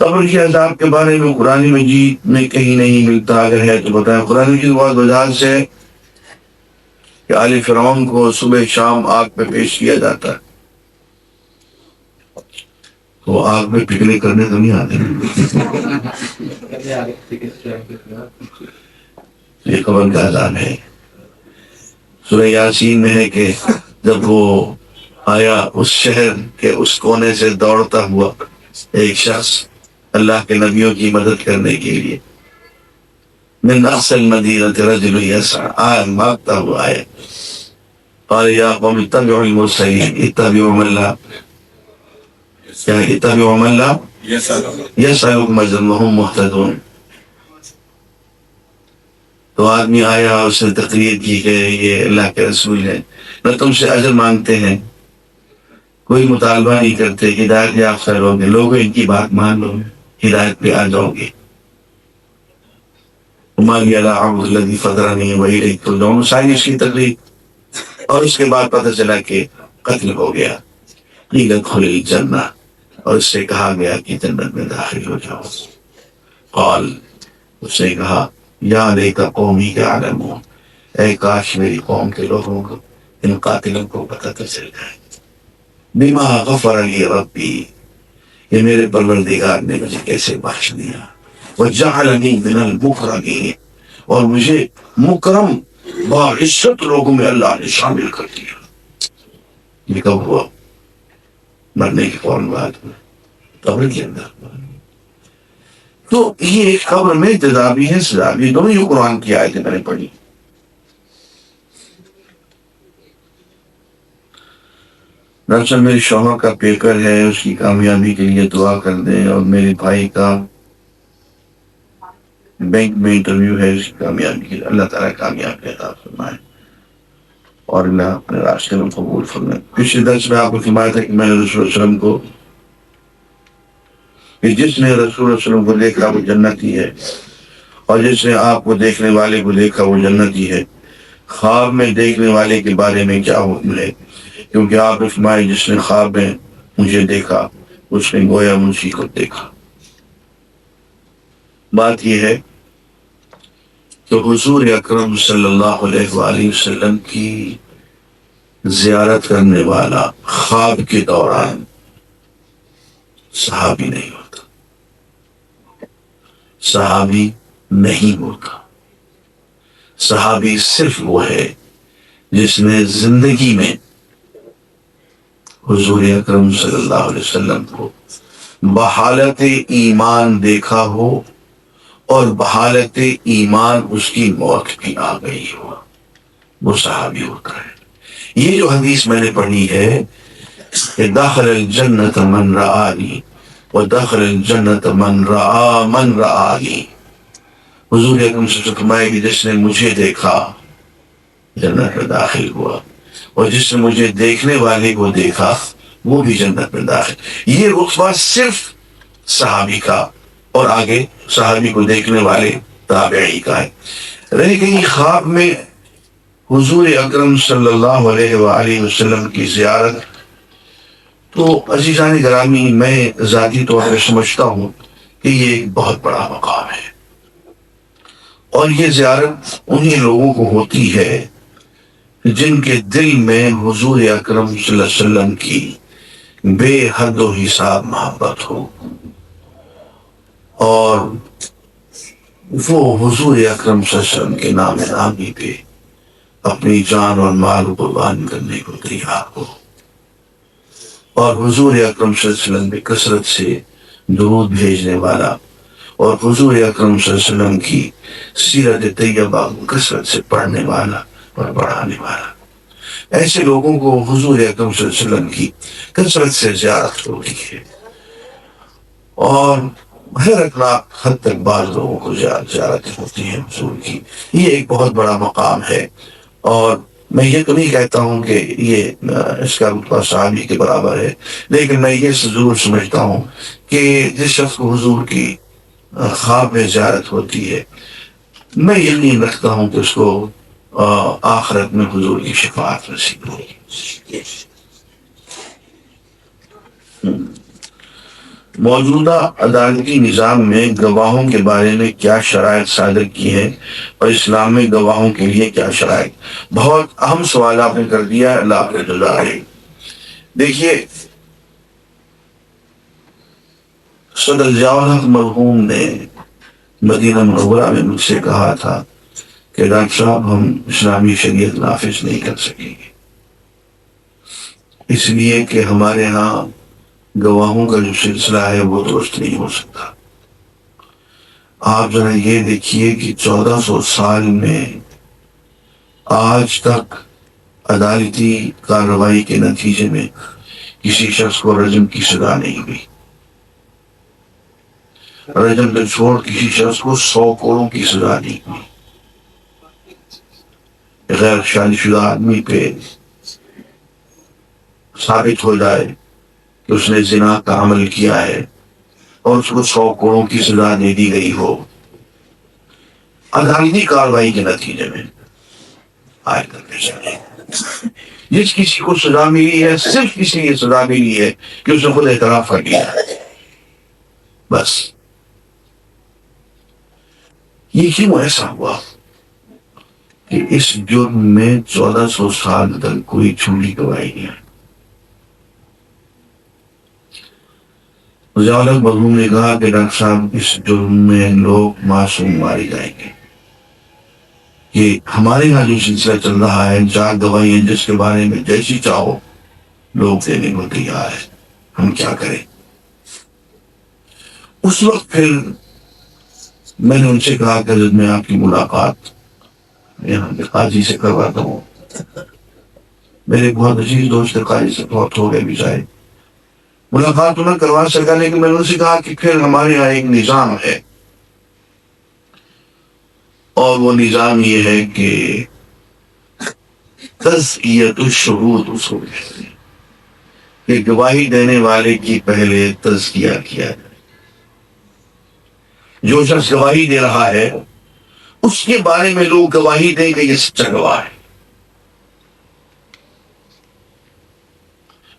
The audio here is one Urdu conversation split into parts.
قبر کے عذاب کے بارے میں قرآن مجید میں کہیں نہیں ملتا، اگر ہے تو بتائیں۔ قرآن مجید بہت وضاحت سے ہے کہ آل فرعون کو صبح شام آگ پہ پیش کیا جاتا ہے، وہ آگ میں پکنک کرنے تو نہیں آتے۔ یہ قبر کا عذاب ہے۔ سورہ یاسین میں ہے کہ جب وہ آیا اس شہر کے اس کونے سے دوڑتا ہوا ایک شخص اللہ کے نبیوں کی مدد کرنے کے لیے، من اقصى المدینہ رجل یسعی، بھاگتا ہوا آیا، قال یا قوم اتبعوا المرسلین، اتبعوا من لا اتبعوا من لا یسألکم اجرا وهم مہتدون۔ تو آدمی آیا، اس نے تقریر کی کہ یہ اللہ کے رسول ہے، نہ تم سے اجر مانگتے ہیں، کوئی مطالبہ نہیں کرتے، ہدایت یافتہ لوگ ہیں، لوگوں ان کی بات مان لو، ہدایت پہ آ جاؤ گے۔ وما لی لا اعبد الذی فطرنی والیہ ترجعون، ساری اس کی تقریر، اور اس کے بعد پتہ چلا کہ قتل ہو گیا۔ قیل ادخل الجنہ، اور اس سے کہا گیا کہ جنت میں داخل ہو جاؤ۔ قال، اس نے کہا یا لیت قومی یعلمون، اے کاش میری قوم کے لوگوں کو، ان قاتلوں کو پتہ تو چل جائے، بما غفر لی ربی، یہ میرے پروردگار نے مجھے کیسے بخش دیا، وجعلنی من المکرمین، اور مجھے مکرم باعزت لوگوں میں اللہ نے شامل کر دیا۔ یہ کب ہوا؟ مرنے کے فوراً بعد قبر کے اندر۔ تو یہ قبر میں جزا بھی ہے، سزا بھی، دونوں یہ قرآن کی آیتیں میں نے پڑھی۔ دراصل میرے شوہر کا پیپر ہے، اس کی کامیابی کے لیے دعا کر دیں، اور میرے بھائی کا بینک میں انٹرویو ہے، اس کی کامیابی کے لیے اللہ تعالیٰ کامیابی عطا فرمائے، اور اللہ اپنے راستے میں قبول فرمائے۔ پچھلے درس میں آپ کو فرمایا تھا کہ میں نے رسول اللہ علیہ وسلم کو، کہ جس نے رسول اللہ علیہ وسلم کو دیکھا وہ جنتی ہے، اور جس نے آپ کو دیکھنے والے کو دیکھا وہ جنتی ہے۔ خواب میں دیکھنے والے کے بارے میں کیا حکم ہے؟ کیونکہ آپ نے فرمایا جس نے خواب میں مجھے دیکھا اس نے گویا منشی کو دیکھا۔ بات یہ ہے کہ حضور اکرم صلی اللہ علیہ وآلہ وسلم کی زیارت کرنے والا خواب کے دوران صحابی نہیں ہوتا، صحابی نہیں ہوتا۔ صحابی صرف وہ ہے جس نے زندگی میں حضور اکرم صلی اللہ علیہ وسلم کو بحالت ایمان دیکھا ہو، اور بحالت ایمان اس کی موت بھی آ گئی ہو، وہ صحابی ہوتا ہے۔ یہ جو حدیث میں نے پڑھی ہے کہ دخل الجنت من رآنی ودخل الجنت من رآ من رآنی، حضور اکرم صلی اللہ علیہ وسلم فرمائے کہ جس نے مجھے دیکھا جنت میں داخل ہوا، اور جس نے مجھے دیکھنے والے کو دیکھا وہ بھی جنت میں داخل۔ یہ رتبہ صرف صحابی کا، اور آگے صحابی کو دیکھنے والے تابعی کا ہے۔ رہ گئی خواب میں حضور اکرم صلی اللہ علیہ وآلہ وسلم کی زیارت، تو عزیزان گرامی میں ذاتی طور پر سمجھتا ہوں کہ یہ ایک بہت بڑا مقام ہے، اور یہ زیارت انہی لوگوں کو ہوتی ہے جن کے دل میں حضور اکرم صلی اللہ علیہ وسلم کی بے حد و حساب محبت ہو، اور وہ حضور اکرم صلی اللہ علیہ وسلم کے نام نامی پہ اپنی جان اور مال قربان کرنے کو تیار ہو، اور حضور اکرم صلی اللہ علیہ وسلم پہ کثرت سے درود بھیجنے والا، اور حضور اکرم صلی اللہ علیہ وسلم کی سیرت طیبہ کو کثرت سے پڑھنے والا اور پڑھانے والا، ایسے لوگوں کو حضور اکرم صلی اللہ علیہ وسلم کی کثرت سے زیارت ہوتی ہے، اور حیرتناک حد تک بعض لوگوں کو زیارت ہوتی ہے حضور کی۔ یہ ایک بہت بڑا مقام ہے، اور میں یہ تو نہیں کہتا ہوں کہ یہ اس کا رتبہ صحابی کے برابر ہے، لیکن میں یہ ضرور سمجھتا ہوں کہ جس شخص کو حضور کی خواب میں زیارت ہوتی ہے، میں یقین رکھتا ہوں کہ اس کو آخرت میں حضور کی شفاعت نصیب ہوگی۔ موجودہ عدالتی نظام میں گواہوں کے بارے میں کیا شرائط صادر کی ہیں اور اسلام میں گواہوں کے لیے کیا شرائط؟ بہت اہم سوال آپ نے کر دیا، اللہ آپ نے جزا ہے۔ دیکھیے، صدر ضیاء الحق مرحوم نے مدینہ منورہ میں مجھ سے کہا تھا کہ ڈاکٹر صاحب ہم اسلامی شریعت نافذ نہیں کر سکیں گے، اس لیے کہ ہمارے ہاں گواہوں کا جو سلسلہ ہے وہ درست نہیں ہو سکتا۔ آپ ذرا یہ دیکھیے کہ 1400 سال میں آج تک عدالتی کارروائی کے نتیجے میں کسی شخص کو رجم کی سزا نہیں ہوئی۔ رجم سے چھوڑ کسی شخص کو 100 کوڑوں کی سزا نہیں ہوئی۔ غیر شادی شدہ آدمی پہ ثابت ہو جائے کہ اس نے زنا کا عمل کیا ہے اور اس کو 100 کوڑوں کی سزا دے دی گئی ہو عدالتی کارروائی کے نتیجے میں، آئے کرنے چاہیے۔ جس کسی کو سزا ملی ہے صرف کسی لیے سزا ملی ہے کہ اس نے خود اعتراف کر لیا ہے، بس۔ یہ کیوں ایسا ہوا کہ اس جرم میں 1400 سال تک کوئی جھوٹی گواہی نہیں ہے؟ ضیاء الحق مرحوم نے کہا کہ ڈاکٹر صاحب اس جرم میں لوگ معصوم مارے جائیں گے۔ کہ ہمارے یہاں جو سلسلہ چل رہا ہے 4 گواہیاں جس کے بارے میں جیسی چاہو لوگ دینے کو تیار ہے، ہم کیا کریں؟ اس وقت پھر میں نے ان سے کہا کہ حضرت میں آپ کی ملاقات یہاں کے قاضی سے کرواتا ہوں۔ میرے بہت عزیز دوست قاضی سے بہت ہو گئے بھی شاید ملاقات تو نہ کروا سکا، لیکن میں نے ان سے کہا کہ پھر ہمارے یہاں ایک نظام ہے، اور وہ نظام یہ ہے کہ تزکیۃ الشہود اس کو کہتے ہیں کہ گواہی دینے والے کی پہلے تزکیہ کیا جائے۔ جو شخص گواہی دے رہا ہے اس کے بارے میں لوگ گواہی دیں کہ یہ سچا گواہ ہے،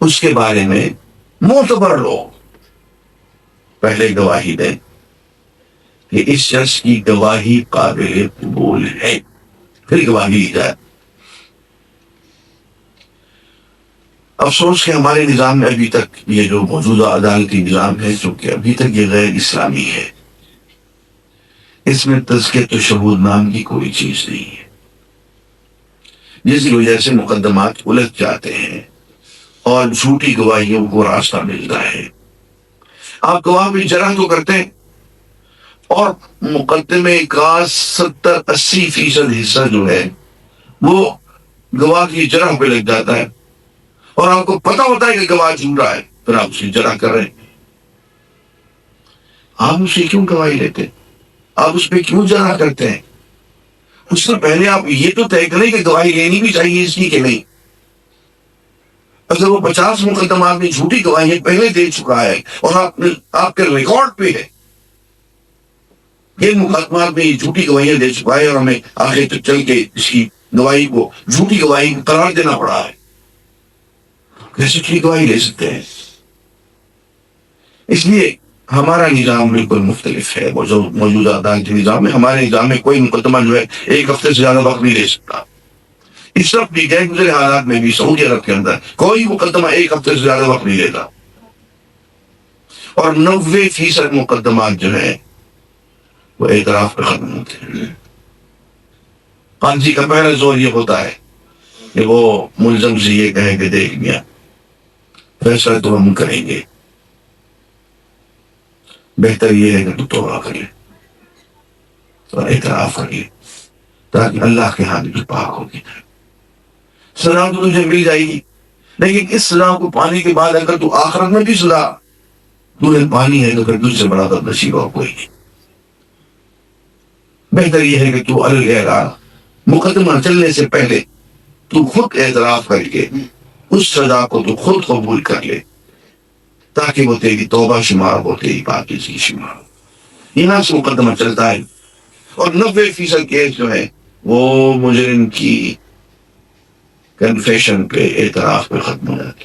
اس کے بارے میں معتبر لوگ پہلے گواہی دیں کہ اس شخص کی گواہی قابل قبول ہے، پھر گواہی لی جائے۔ افسوس کہ ہمارے نظام میں ابھی تک یہ جو موجودہ عدالتی نظام ہے چونکہ ابھی تک یہ غیر اسلامی ہے، اس میں تزکیۃ الشہود نام کی کوئی چیز نہیں ہے، جس کی وجہ سے مقدمات الجھ جاتے ہیں اور جھوٹی گواہیوں کو راستہ ملتا ہے۔ آپ گواہ بھی جرح تو کرتے ہیں اور مقدمے کا 70-80% حصہ جو ہے وہ گواہ کی جرح پہ لگ جاتا ہے، اور آپ کو پتہ ہوتا ہے کہ گواہ جھوٹ رہا ہے، پھر آپ اسے جرح کر رہے ہیں۔ آپ اسے کیوں گواہی لیتے ہیں؟ آپ اس پہ کیوں جرح کرتے ہیں؟ اس سے پہلے آپ یہ تو طے کریں کہ گواہی لینی بھی چاہیے اس کی کہ نہیں۔ اگر وہ 50 مقدمات میں جھوٹی گواہی پہلے دے چکا ہے اور آپ کے ریکارڈ پہ ہے یہ مقدمات میں یہ جھوٹی گواہیاں دے چکا ہے اور ہمیں آگے تک چل کے اس کی گواہی کو جھوٹی گواہی قرار دینا پڑا ہے، کیسے جھوٹی گواہی لے سکتے ہیں؟ اس لیے ہمارا نظام بالکل مختلف ہے موجودہ عدالتی نظام میں۔ ہمارے نظام میں کوئی مقدمہ جو ہے 1 ہفتے سے زیادہ وقت نہیں لے سکتا۔ اس وقت بھی غیر گزرے حالات میں بھی سعودی عرب کے اندر کوئی مقدمہ 1 ہفتے سے زیادہ وقت نہیں لیتا، اور 90% مقدمات جو ہیں وہ اعتراف پہ ختم ہوتے ہیں۔ قاضی کا پہلا زور یہ ہوتا ہے کہ وہ ملزم سے یہ کہے کہ دیکھ میاں فیصلہ تو ہم کریں گے، بہتر یہ ہے کہ تو توبہ کر لے اور اعتراف کر لے تاکہ اللہ کے ہاتھ بھی پاک ہوگی۔ سزا تو تجھے مل جائے گی، لیکن اس سزا کو پانے کے بعد اگر تو آخرت میں بھی سزا تو نے پانی ہے تو پھر تجھ سے بڑا بد نصیب اور کوئی نہیں۔ بہتر یہ ہے کہ تو اعلان مقدمہ چلنے سے پہلے تو خود اعتراف کر کے اس سزا کو تو خود قبول کر لے تاکہ وہ تیری توبہ شمار ہو، تیری پاکیزگی شمار ہو۔ یہاں سے مقدمہ چلتا ہے، اور 90% کیس جو ہے وہ مجرم کی کنفیشن پہ، اعتراف پہ ختم ہو جاتی۔